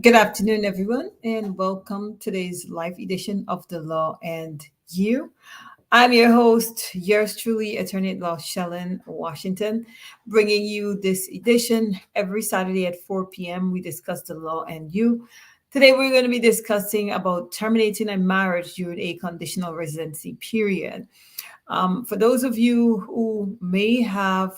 Good afternoon, everyone, and welcome to today's live edition of The Law and You. I'm your host, yours truly, Attorney at Law Shellon, Washington, bringing you this edition every Saturday at 4 p.m. We discuss the law and you. Today, we're going to be discussing about terminating a marriage during a conditional residency period. For those of you who may have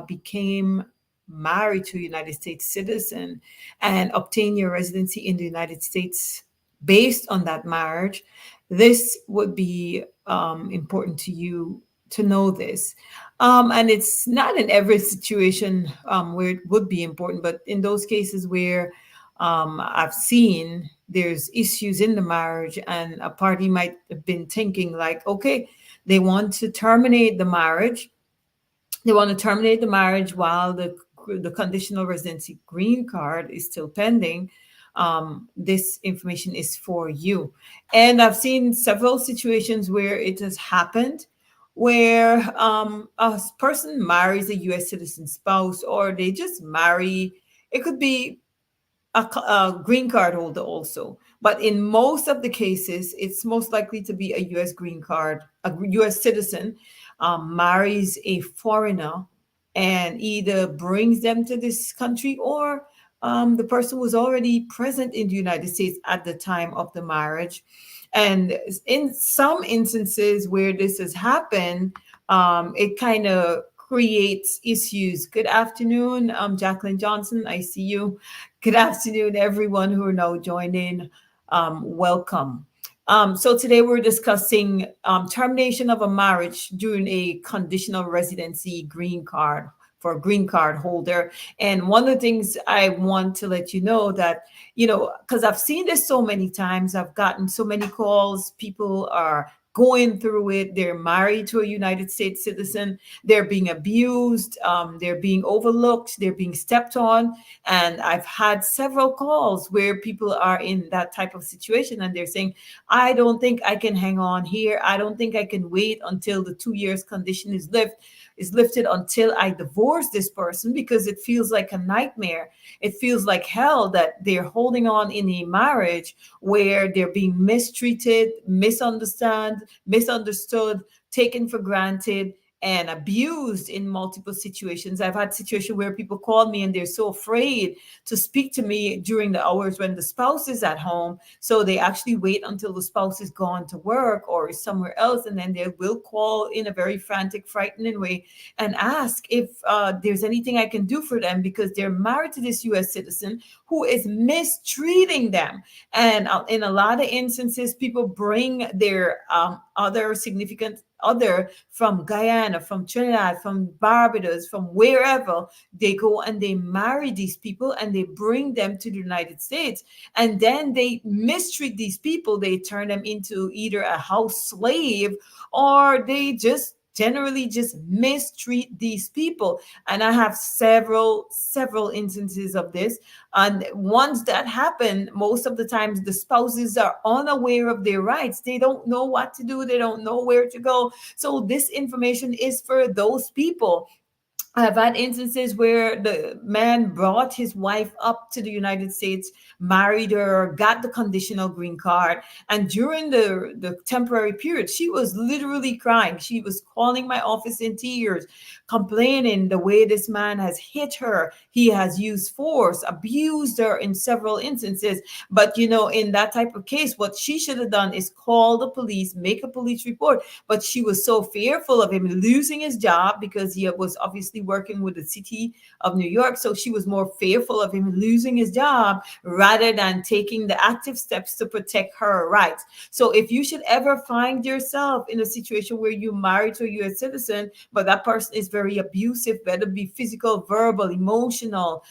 became married to a United States citizen and obtain your residency in the United States based on that marriage, this would be important to you to know this. And it's not in every situation where it would be important, but in those cases where I've seen there's issues in the marriage and a party might have been thinking like, okay, they want to terminate the marriage. They want to terminate the marriage while the conditional residency green card is still pending. This information is for you. And I've seen several situations where it has happened where a person marries a U.S. citizen spouse, or they just marry. It could be a green card holder also. But in most of the cases, it's most likely to be a U.S. green card, a U.S. citizen marries a foreigner and either brings them to this country or the person was already present in the United States at the time of the marriage. And in some instances where this has happened, it kind of creates issues. Good afternoon, Jacqueline Johnson. I see you. Good afternoon, everyone who are now joining. Welcome. So today we're discussing termination of a marriage during a conditional residency green card for a green card holder. And one of the things I want to let you know that, because I've seen this so many times, I've gotten so many calls, people are going through it. They're married to a United States citizen. They're being abused. They're being overlooked. They're being stepped on. And I've had several calls where people are in that type of situation and they're saying, I don't think I can hang on here. I don't think I can wait until the 2 years condition is lifted until I divorce this person, because it feels like a nightmare. It feels like hell that they're holding on in a marriage where they're being mistreated, misunderstood, taken for granted, and abused in multiple situations. I've had situations where people call me and they're so afraid to speak to me during the hours when the spouse is at home. So they actually wait until the spouse is gone to work or is somewhere else. And then they will call in a very frantic, frightening way and ask if there's anything I can do for them, because they're married to this U.S. citizen who is mistreating them. And in a lot of instances, people bring their other significant other from Guyana, from Trinidad, from Barbados, from wherever. They go and they marry these people and they bring them to the United States. And then they mistreat these people. They turn them into either a house slave, or they just generally just mistreat these people. And I have several instances of this. And once that happen, most of the times the spouses are unaware of their rights. They don't know what to do. They don't know where to go. So this information is for those people. I've had instances where the man brought his wife up to the United States, married her, got the conditional green card. And during the temporary period, she was literally crying. She was calling my office in tears, complaining the way this man has hit her. He has used force, abused her in several instances. But, in that type of case, what she should have done is call the police, make a police report. But she was so fearful of him losing his job, because he was obviously working with the city of New York. So she was more fearful of him losing his job rather than taking the active steps to protect her rights. So if you should ever find yourself in a situation where you're married to a U.S. citizen, but that person is very abusive, whether it be physical, verbal, emotional,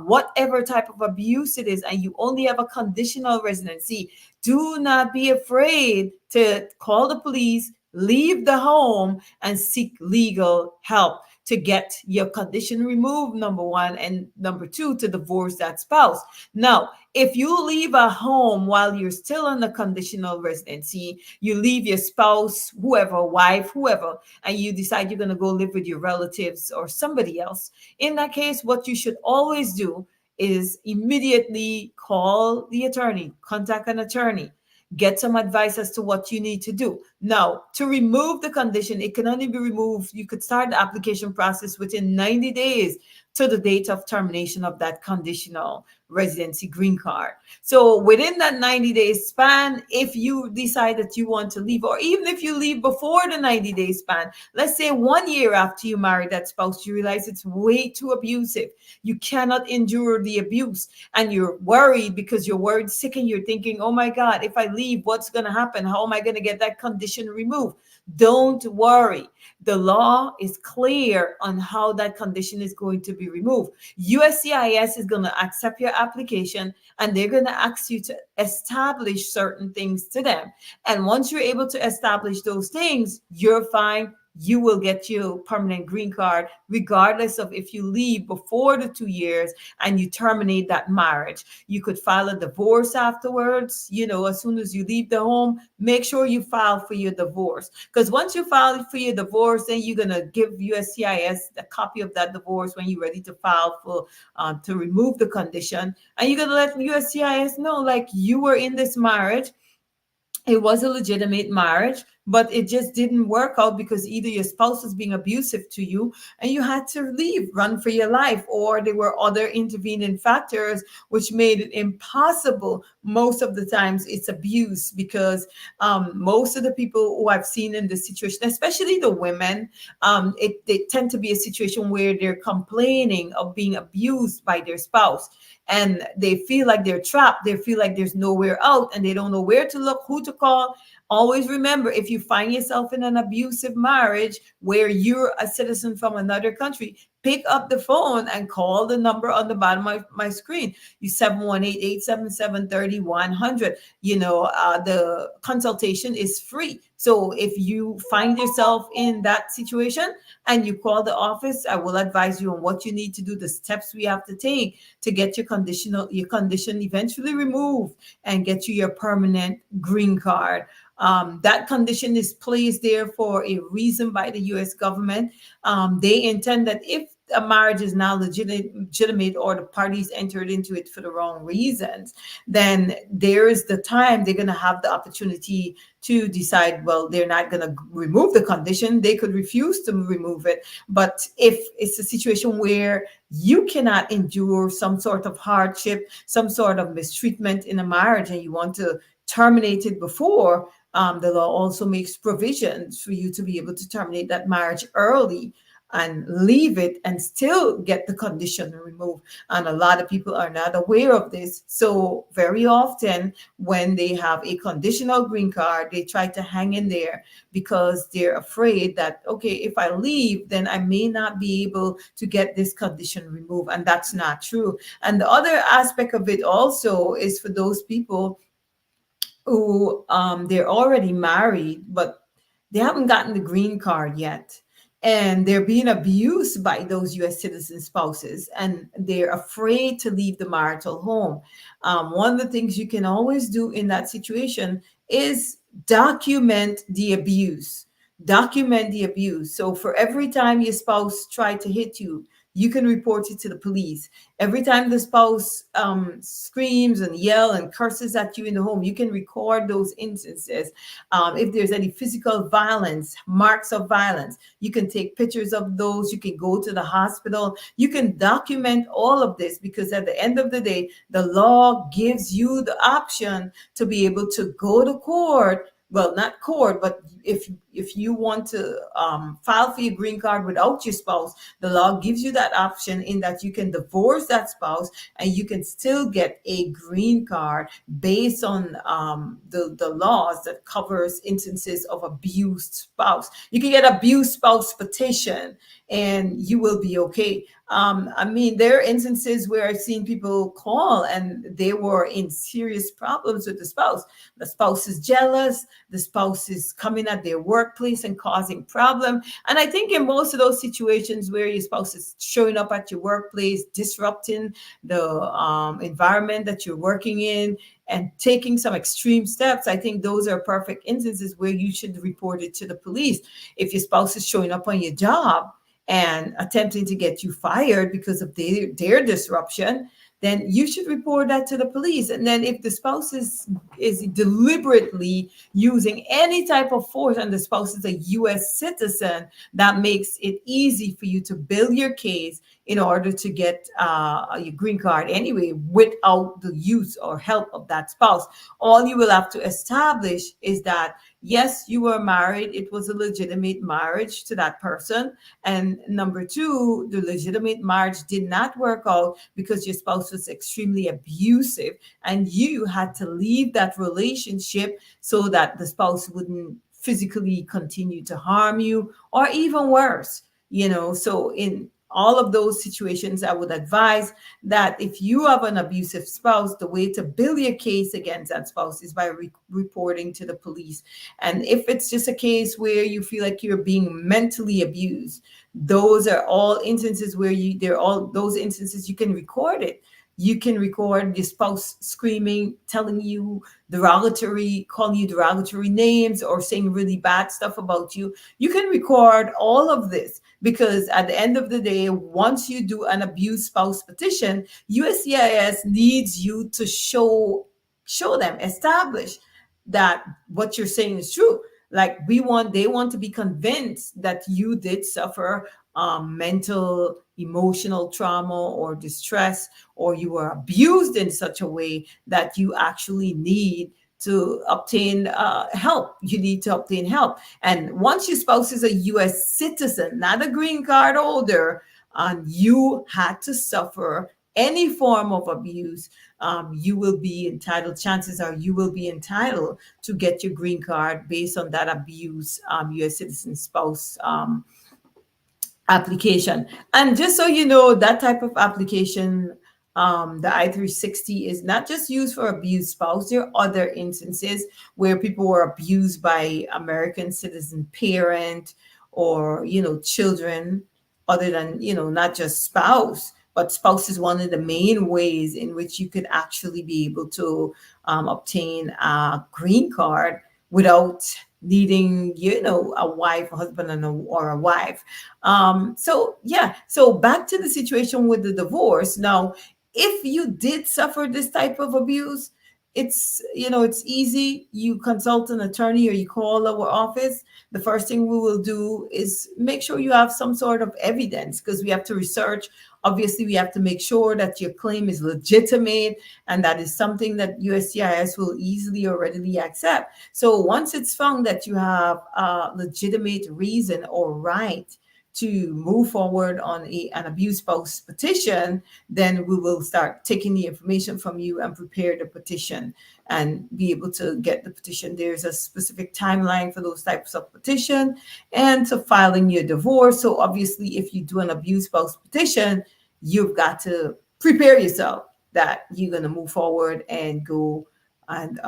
whatever type of abuse it is, and you only have a conditional residency, do not be afraid to call the police, leave the home, and seek legal help to get your condition removed, number one, and number two, to divorce that spouse. Now, if you leave a home while you're still on the conditional residency, you leave your spouse, whoever, wife, whoever, and you decide you're going to go live with your relatives or somebody else. In that case, what you should always do is immediately call the attorney, contact an attorney, get some advice as to what you need to do. Now, to remove the condition, it can only be removed. You could start the application process within 90 days to the date of termination of that conditional residency green card. So within that 90-day span, if you decide that you want to leave, or even if you leave before the 90-day span, let's say 1 year after you marry that spouse, you realize it's way too abusive. You cannot endure the abuse, and you're worried because you're worried sick, and you're thinking, oh my God, if I leave, what's going to happen? How am I going to get that condition removed? Don't worry. The law is clear on how that condition is going to be removed. USCIS is going to accept your application, and they're going to ask you to establish certain things to them. And once you're able to establish those things, you're fine. You will get your permanent green card, regardless of if you leave before the 2 years and you terminate that marriage. You could file a divorce afterwards. As soon as you leave the home, make sure you file for your divorce. Because once you file for your divorce, then you're going to give USCIS a copy of that divorce when you're ready to file for to remove the condition. And you're going to let USCIS know, like, you were in this marriage. It was a legitimate marriage, but it just didn't work out because either your spouse was being abusive to you and you had to leave, run for your life, or there were other intervening factors which made it impossible. Most of the times it's abuse, because most of the people who I've seen in this situation, especially the women, they tend to be a situation where they're complaining of being abused by their spouse, and they feel like they're trapped. They feel like there's nowhere out, and they don't know where to look, who to call. Always remember, if you find yourself in an abusive marriage where you're a citizen from another country, pick up the phone and call the number on the bottom of my screen. You 718-877-3100. The consultation is free. So if you find yourself in that situation and you call the office, I will advise you on what you need to do, the steps we have to take to get your condition eventually removed and get you your permanent green card. That condition is placed there for a reason by the U.S. government. They intend that if a marriage is now legitimate, or the parties entered into it for the wrong reasons, then there is the time they're going to have the opportunity to decide, well, they're not going to remove the condition. They could refuse to remove it. But if it's a situation where you cannot endure some sort of hardship, some sort of mistreatment in a marriage, and you want to terminate it before, the law also makes provisions for you to be able to terminate that marriage early and leave it and still get the condition removed. And a lot of people are not aware of this. So very often when they have a conditional green card, they try to hang in there because they're afraid that, okay, if I leave, then I may not be able to get this condition removed. And that's not true. And the other aspect of it also is for those people who they're already married, but they haven't gotten the green card yet. And they're being abused by those U.S. citizen spouses, and they're afraid to leave the marital home. One of the things you can always do in that situation is document the abuse. Document the abuse. So for every time your spouse tried to hit you, you can report it to the police. Every time the spouse screams and yells and curses at you in the home, you can record those instances. If there's any physical violence, marks of violence, you can take pictures of those. You can go to the hospital. You can document all of this, because at the end of the day, the law gives you the option to be able to go to court. Well, not court, but if you want to file for your green card without your spouse, the law gives you that option, in that you can divorce that spouse and you can still get a green card based on the laws that covers instances of abused spouse. You can get abused spouse petition and you will be okay. There are instances where I've seen people call and they were in serious problems with the spouse. The spouse is jealous. The spouse is coming at their workplace and causing problem. And I think in most of those situations where your spouse is showing up at your workplace, disrupting the environment that you're working in, and taking some extreme steps, I think those are perfect instances where you should report it to the police. If your spouse is showing up on your job and attempting to get you fired because of their disruption, then you should report that to the police. And then if the spouse is deliberately using any type of force and the spouse is a US citizen, that makes it easy for you to build your case in order to get your green card anyway without the use or help of that spouse. All you will have to establish is that yes, you were married, it was a legitimate marriage to that person, and number two, the legitimate marriage did not work out because your spouse was extremely abusive and you had to leave that relationship so that the spouse wouldn't physically continue to harm you, or even worse. So in all of those situations, I would advise that if you have an abusive spouse, the way to build your case against that spouse is by reporting to the police. And if it's just a case where you feel like you're being mentally abused, those are all instances where they're all those instances you can record it. You can record your spouse screaming, telling you calling you derogatory names, or saying really bad stuff about you. You can record all of this, because at the end of the day, once you do an abuse spouse petition, USCIS needs you to show them, establish that what you're saying is true. Like they want to be convinced that you did suffer mental, emotional trauma or distress, or you were abused in such a way that you actually need to obtain help. You need to obtain help. And once your spouse is a US citizen, not a green card holder, and you had to suffer any form of abuse, you will be entitled, chances are you will be entitled to get your green card based on that abuse US citizen spouse application. And just so you know, that type of application, the I-360, is not just used for abused spouse. There are other instances where people were abused by American citizen parent, or children, other than not just spouse. But spouse is one of the main ways in which you could actually be able to obtain a green card without needing a wife, a husband, or a wife. So yeah, so back to the situation with the divorce. Now, if you did suffer this type of abuse, it's easy. You consult an attorney or you call our office. The first thing we will do is make sure you have some sort of evidence, because we have to research. Obviously, we have to make sure that your claim is legitimate and that is something that USCIS will easily or readily accept. So once it's found that you have a legitimate reason or right to move forward on an abuse spouse petition, then we will start taking the information from you and prepare the petition and be able to get the petition. There's a specific timeline for those types of petition and to filing your divorce. So obviously, if you do an abuse spouse petition, you've got to prepare yourself that you're going to move forward and go and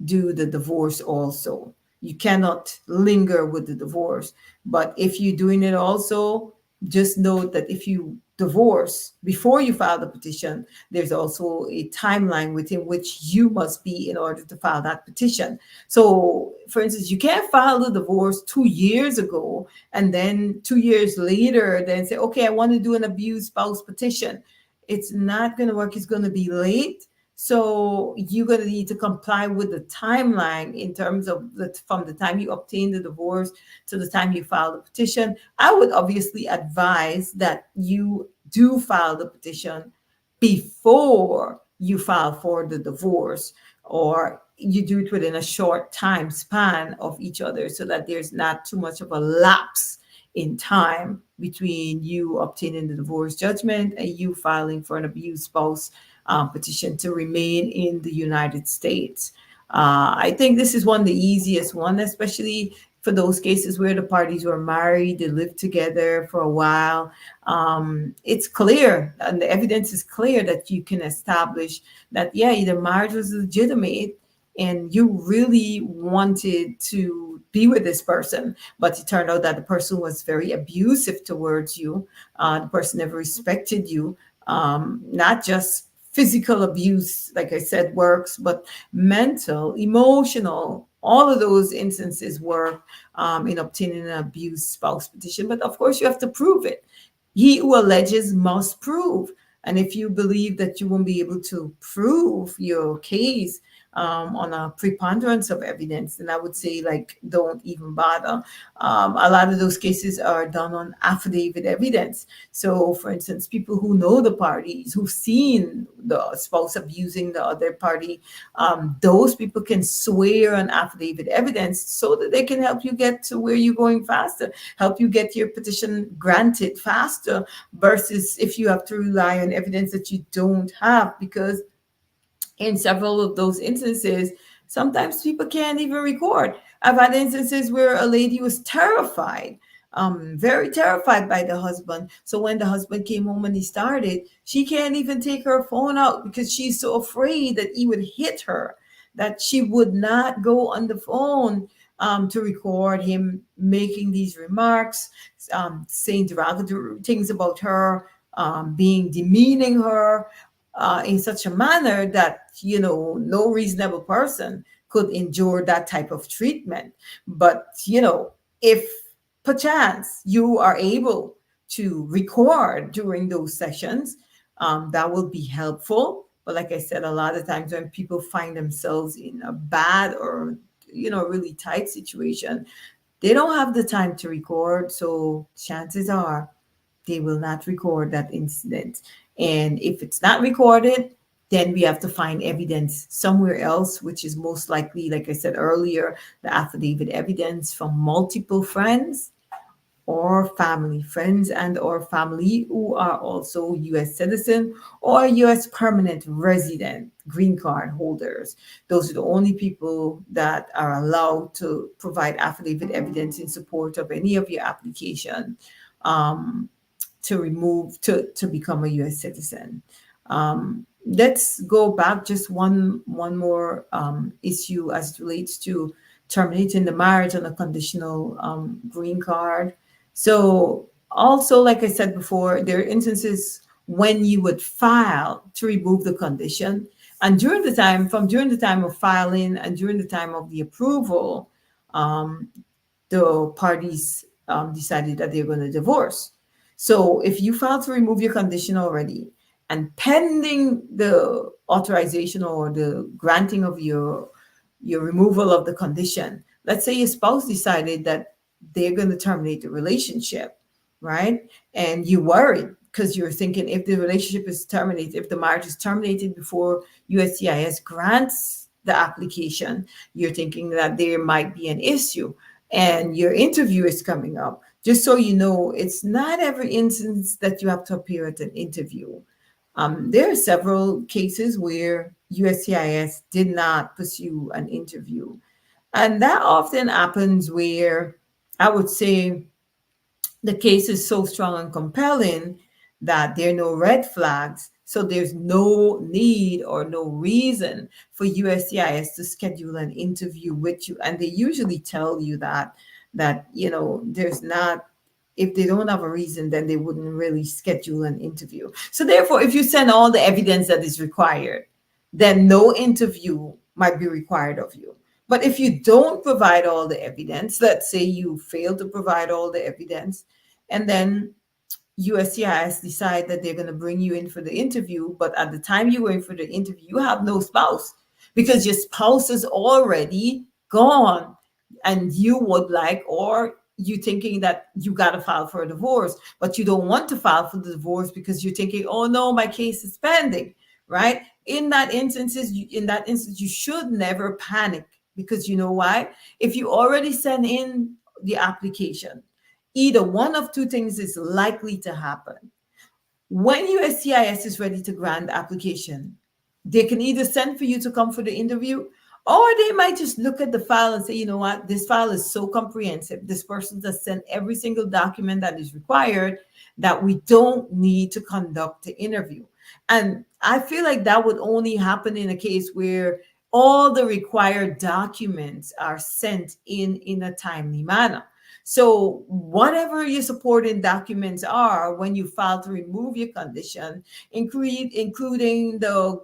do the divorce also. You cannot linger with the divorce. But if you're doing it also, just note that if you divorce before you file the petition, there's also a timeline within which you must be in order to file that petition. So, for instance, you can't file the divorce 2 years ago and then 2 years later then say, okay, I want to do an abuse spouse petition. It's not going to work. It's going to be late. So you're going to need to comply with the timeline in terms of from the time you obtain the divorce to the time you file the petition. I would obviously advise that you do file the petition before you file for the divorce, or you do it within a short time span of each other so that there's not too much of a lapse in time between you obtaining the divorce judgment and you filing for an abused spouse petition to remain in the United States. I think this is one of the easiest one, especially for those cases where the parties were married, they lived together for a while. It's clear, and the evidence is clear that you can establish that, yeah, the marriage was legitimate and you really wanted to be with this person, but it turned out that the person was very abusive towards you. The person never respected you, not just physical abuse, like I said, works, but mental, emotional, all of those instances work in obtaining an abused spouse petition. But of course, you have to prove it. He who alleges must prove. And if you believe that you won't be able to prove your case on a preponderance of evidence, then I would say, like, don't even bother. A lot of those cases are done on affidavit evidence. So, for instance, people who know the parties, who've seen the spouse abusing the other party, those people can swear on affidavit evidence so that they can help you get to where you're going faster, help you get your petition granted faster, versus if you have to rely on evidence that you don't have. Because in several of those instances, sometimes people can't even record. I've had instances where a lady was terrified, very terrified by the husband. So when the husband came home and he started, she can't even take her phone out because she's so afraid that he would hit her, that she would not go on the phone to record him making these remarks, saying derogatory things about her, being demeaning her in such a manner that, no reasonable person could endure that type of treatment. But if perchance you are able to record during those sessions, that will be helpful. But like I said, a lot of times when people find themselves in a bad or really tight situation, they don't have the time to record. So chances are they will not record that incident. And if it's not recorded, then we have to find evidence somewhere else, which is most likely, like I said earlier, the affidavit evidence from multiple friends or family, friends and or family who are also U.S. citizen or U.S. permanent resident, green card holders. Those are the only people that are allowed to provide affidavit evidence in support of any of your application. Um, to become a U.S. citizen. Let's go back just one more issue as it relates to terminating the marriage on a conditional green card. So also, like I said before, there are instances when you would file to remove the condition, and during the time of filing and during the time of the approval, um, the parties decided that they're going to divorce. So if you filed to remove your condition already, and pending the authorization or the granting of your removal of the condition, let's say your spouse decided that they're going to terminate the relationship, right? And you worried because you're thinking, if the relationship is terminated, if the marriage is terminated before USCIS grants the application, you're thinking that there might be an issue, and your interview is coming up. Just so you know, it's not every instance that you have to appear at an interview. There are several cases where USCIS did not pursue an interview. And that often happens where, I would say, the case is so strong and compelling that there are no red flags. So there's no need or no reason for USCIS to schedule an interview with you. And they usually tell you that there's not, if they don't have a reason, then they wouldn't really schedule an interview. So therefore, if you send all the evidence that is required, then no interview might be required of you. But if you don't provide all the evidence, let's say you fail to provide all the evidence, and then USCIS decide that they're going to bring you in for the interview, but at the time you were in for the interview, you have no spouse because your spouse is already gone, and you would like, or you thinking that you got to file for a divorce, but you don't want to file for the divorce because you're thinking, oh no, my case is pending, right? In that instance, you should never panic, because you know why? If you already sent in the application, either one of two things is likely to happen. When USCIS is ready to grant the application, they can either send for you to come for the interview, or they might just look at the file and say, you know what, this file is so comprehensive. This person has sent every single document that is required, that we don't need to conduct the interview. And I feel like that would only happen in a case where all the required documents are sent in a timely manner. So whatever your supporting documents are when you file to remove your condition, including the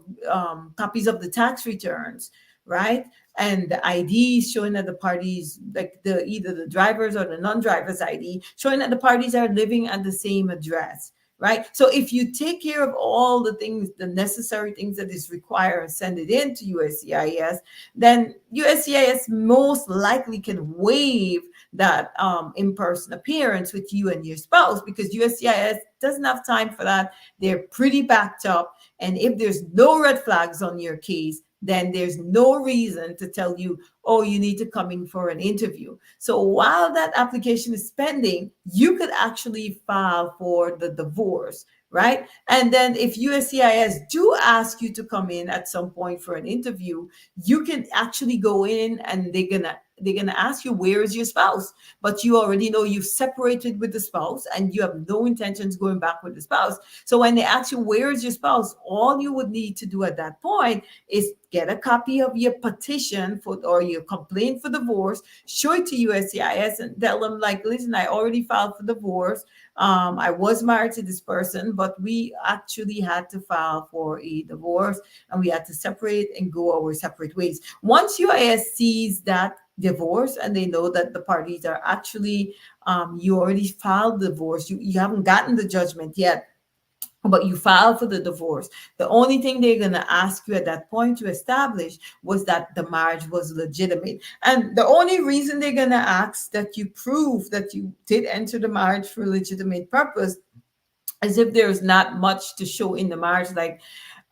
copies of the tax returns, right? And the IDs showing that the parties, like either the drivers or the non-drivers ID, showing that the parties are living at the same address. right? So if you take care of all the things, the necessary things that is required, and send it in to USCIS, then USCIS most likely can waive that in-person appearance with you and your spouse, because USCIS doesn't have time for that. They're pretty backed up. And if there's no red flags on your case, then there's no reason to tell you, oh, you need to come in for an interview. So while that application is pending, you could actually file for the divorce, right? And then if USCIS do ask you to come in at some point for an interview, you can actually go in, and they're gonna ask you, where is your spouse? But you already know you've separated with the spouse and you have no intentions going back with the spouse. So when they ask you, where is your spouse, all you would need to do at that point is get a copy of your petition for, or your complaint for divorce, show it to USCIS and tell them, like, listen, I already filed for divorce. I was married to this person, but we actually had to file for a divorce and we had to separate and go our separate ways. Once UIS sees that divorce and they know that the parties are actually, you already filed divorce, you haven't gotten the judgment yet, but you filed for the divorce. The only thing they're going to ask you at that point to establish was that the marriage was legitimate. And the only reason they're going to ask that you prove that you did enter the marriage for a legitimate purpose, as if there's not much to show in the marriage, like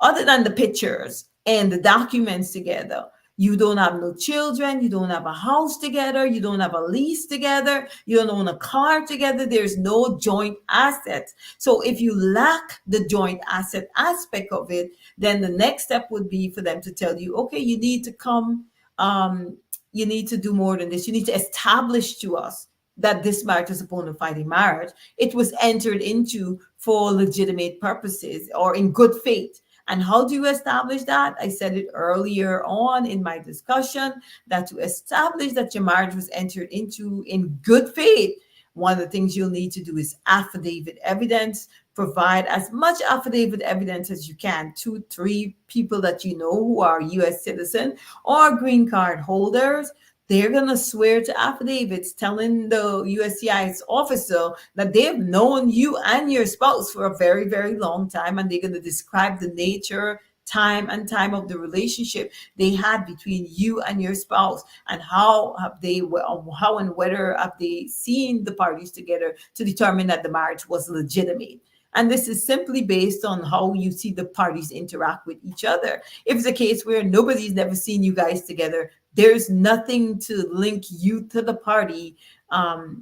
other than the pictures and the documents together. You don't have no children, you don't have a house together, you don't have a lease together, you don't own a car together, there's no joint assets. So if you lack the joint asset aspect of it, then the next step would be for them to tell you, okay, you need to come, um, you need to do more than this. You need to establish to us that this marriage is a bona fide marriage. It was entered into for legitimate purposes or in good faith. And how do you establish that? I said it earlier on in my discussion, that to establish that your marriage was entered into in good faith, one of the things you'll need to do is affidavit evidence. Provide as much affidavit evidence as you can, 2, 3 people that you know who are US citizen or green card holders. They're going to swear to affidavits telling the USCIS officer that they've known you and your spouse for a very, very long time. And they're going to describe the nature, time of the relationship they had between you and your spouse, and how and whether have they seen the parties together to determine that the marriage was legitimate. And this is simply based on how you see the parties interact with each other. If it's a case where nobody's never seen you guys together, there's nothing to link you to the party,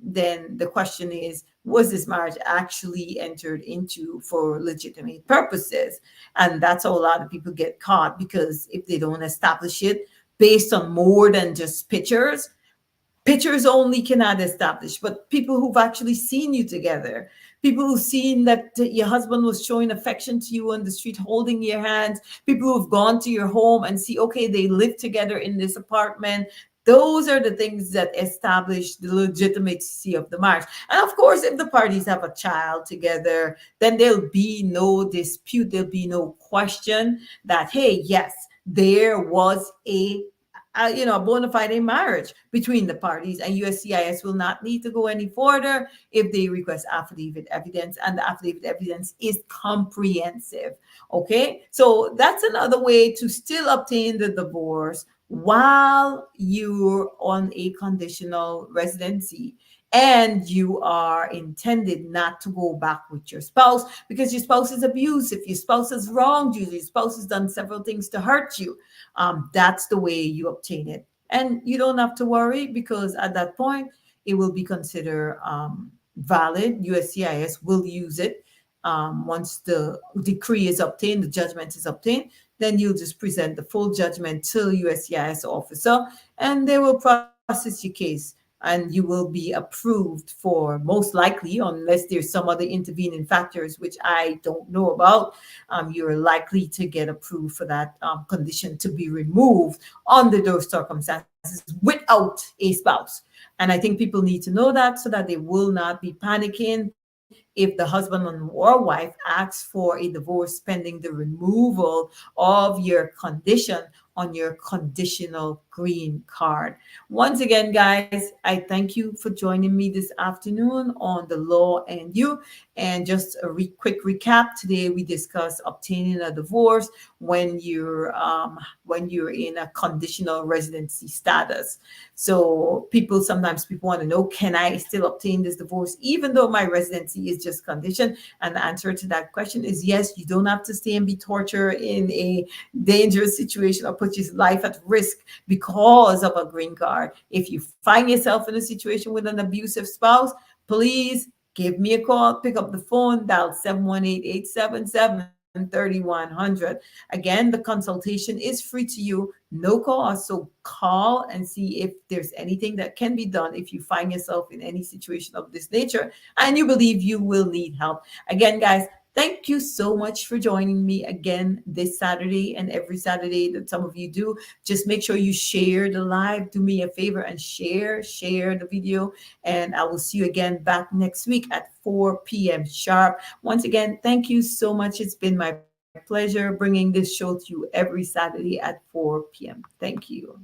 then the question is, was this marriage actually entered into for legitimate purposes? And that's how a lot of people get caught, because if they don't establish it based on more than just pictures, pictures only cannot establish, but people who've actually seen you together, people who've seen that your husband was showing affection to you on the street, holding your hands, people who've gone to your home and see, okay, they live together in this apartment. Those are the things that establish the legitimacy of the marriage. And of course, if the parties have a child together, then there'll be no dispute, there'll be no question that, hey, yes, there was a bona fide marriage between the parties, and USCIS will not need to go any further if they request affidavit evidence, and the affidavit evidence is comprehensive. Okay, so that's another way to still obtain the divorce while you're on a conditional residency and you are intended not to go back with your spouse because your spouse is abusive, your spouse has wronged you, your spouse has done several things to hurt you. That's the way you obtain it. And you don't have to worry, because at that point, it will be considered valid. USCIS will use it. Once the decree is obtained, the judgment is obtained, then you'll just present the full judgment to USCIS officer, and they will process your case. And you will be approved for, most likely, unless there's some other intervening factors, which I don't know about, you're likely to get approved for that condition to be removed under those circumstances without a spouse. And I think people need to know that, so that they will not be panicking if if the husband or wife asks for a divorce pending the removal of your condition on your conditional green card. Once again, guys, I thank you for joining me this afternoon on The Law and You. And just a quick recap: today we discussed obtaining a divorce when you're in a conditional residency status. So people want to know, can I still obtain this divorce even though my residency is just conditioned? And the answer to that question is yes. You don't have to stay and be tortured in a dangerous situation or put your life at risk because of a green card. If you find yourself in a situation with an abusive spouse, please give me a call, pick up the phone, dial 718-877-3100. Again, the consultation is free to you, no cost. So call and see if there's anything that can be done if you find yourself in any situation of this nature and you believe you will need help. Again, guys, thank you so much for joining me again this Saturday and every Saturday that some of you do. Just make sure you share the live. Do me a favor and share the video. And I will see you again back next week at 4 p.m. sharp. Once again, thank you so much. It's been my pleasure bringing this show to you every Saturday at 4 p.m. Thank you.